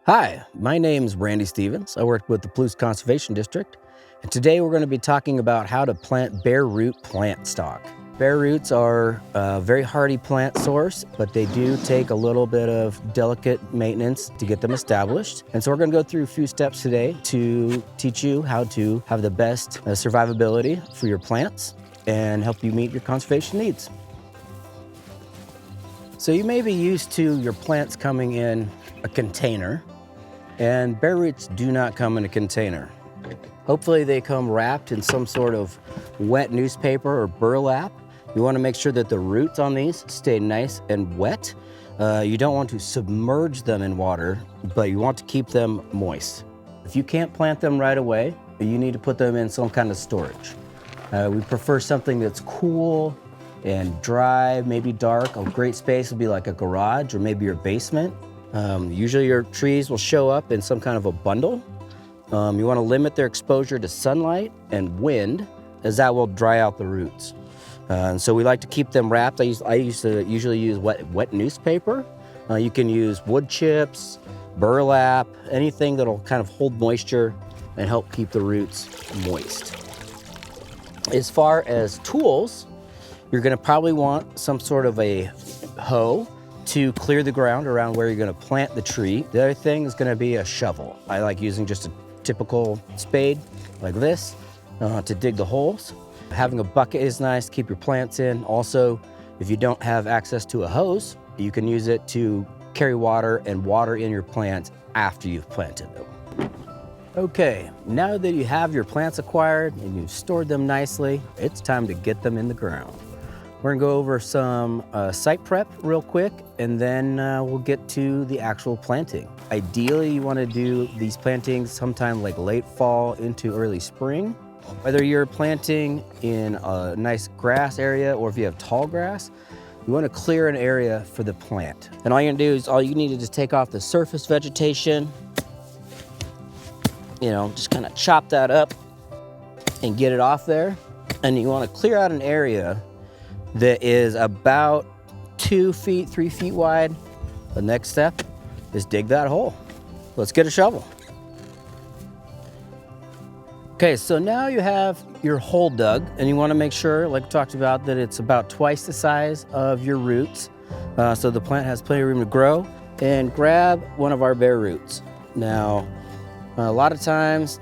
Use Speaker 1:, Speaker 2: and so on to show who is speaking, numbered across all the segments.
Speaker 1: Hi, my name's Randy Stevens. I work with the Palouse Conservation District, and today we're going to be talking about how to plant bare root plant stock. Bare roots are a very hardy plant source, but they do take a little bit of delicate maintenance to get them established. And so we're going to go through a few steps today to teach you how to have the best survivability for your plants and help you meet your conservation needs. So you may be used to your plants coming in a container, and bare roots do not come in a container. Hopefully they come wrapped in some sort of wet newspaper or burlap. You want to make sure that the roots on these stay nice and wet. You don't want to submerge them in water, but you want to keep them moist. If you can't plant them right away, you need to put them in some kind of storage. We prefer something that's cool and dry, maybe dark. A great space would be like a garage or maybe your basement. Usually your trees will show up in some kind of a bundle. You want to limit their exposure to sunlight and wind, as that will dry out the roots. And so we like to keep them wrapped. I used to usually use wet newspaper. You can use wood chips, burlap, anything that'll kind of hold moisture and help keep the roots moist. As far as tools, you're going to probably want some sort of a hoe to clear the ground around where you're going to plant the tree. The other thing is going to be a shovel. I like using just a typical spade like this to dig the holes. Having a bucket is nice to keep your plants in. Also, if you don't have access to a hose, you can use it to carry water and water in your plants after you've planted them. Okay, now that you have your plants acquired and you've stored them nicely, it's time to get them in the ground. We're gonna go over some site prep real quick, and then we'll get to the actual planting. Ideally, you wanna do these plantings sometime like late fall into early spring. Whether you're planting in a nice grass area or if you have tall grass, you wanna clear an area for the plant. And all you're gonna do is, all you need to just take off the surface vegetation, just kind of chop that up and get it off there. And you wanna clear out an area that is about 2 feet, 3 feet wide. The next step is dig that hole. Let's get a shovel. Okay, so now you have your hole dug, and you want to make sure, like we talked about, that it's about twice the size of your roots, so the plant has plenty of room to grow. And grab one of our bare roots. Now, a lot of times,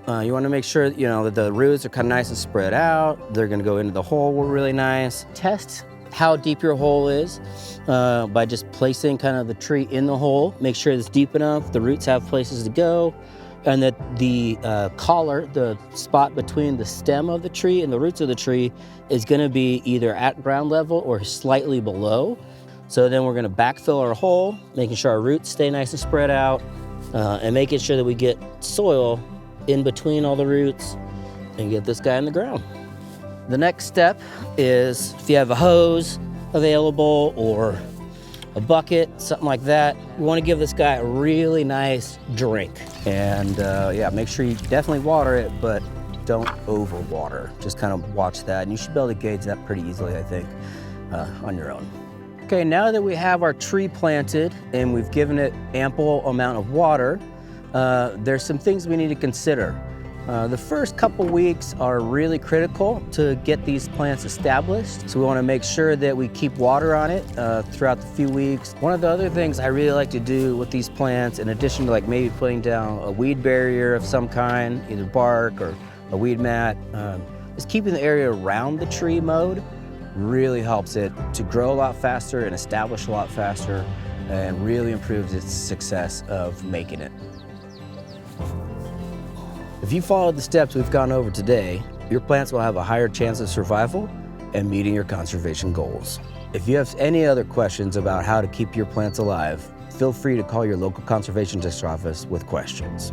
Speaker 1: you want to make sure that the roots are kind of nice and spread out. They're going to go into the hole really nice. Test how deep your hole is by just placing kind of the tree in the hole. Make sure it's deep enough, the roots have places to go, and that the collar, the spot between the stem of the tree and the roots of the tree, is going to be either at ground level or slightly below. So then we're going to backfill our hole, making sure our roots stay nice and spread out, and making sure that we get soil in between all the roots and get this guy in the ground. The next step is, if you have a hose available or a bucket, something like that, you want to give this guy a really nice drink. And make sure you definitely water it, but don't over water. Just kind of watch that, and you should be able to gauge that pretty easily, I think, on your own. Okay, now that we have our tree planted and we've given it ample amount of water, there's some things we need to consider. The first couple weeks are really critical to get these plants established. So we want to make sure that we keep water on it throughout the few weeks. One of the other things I really like to do with these plants, in addition to like maybe putting down a weed barrier of some kind, either bark or a weed mat, is keeping the area around the tree mowed. Really helps it to grow a lot faster and establish a lot faster, and really improves its success of making it. If you follow the steps we've gone over today, your plants will have a higher chance of survival and meeting your conservation goals. If you have any other questions about how to keep your plants alive, feel free to call your local conservation district office with questions.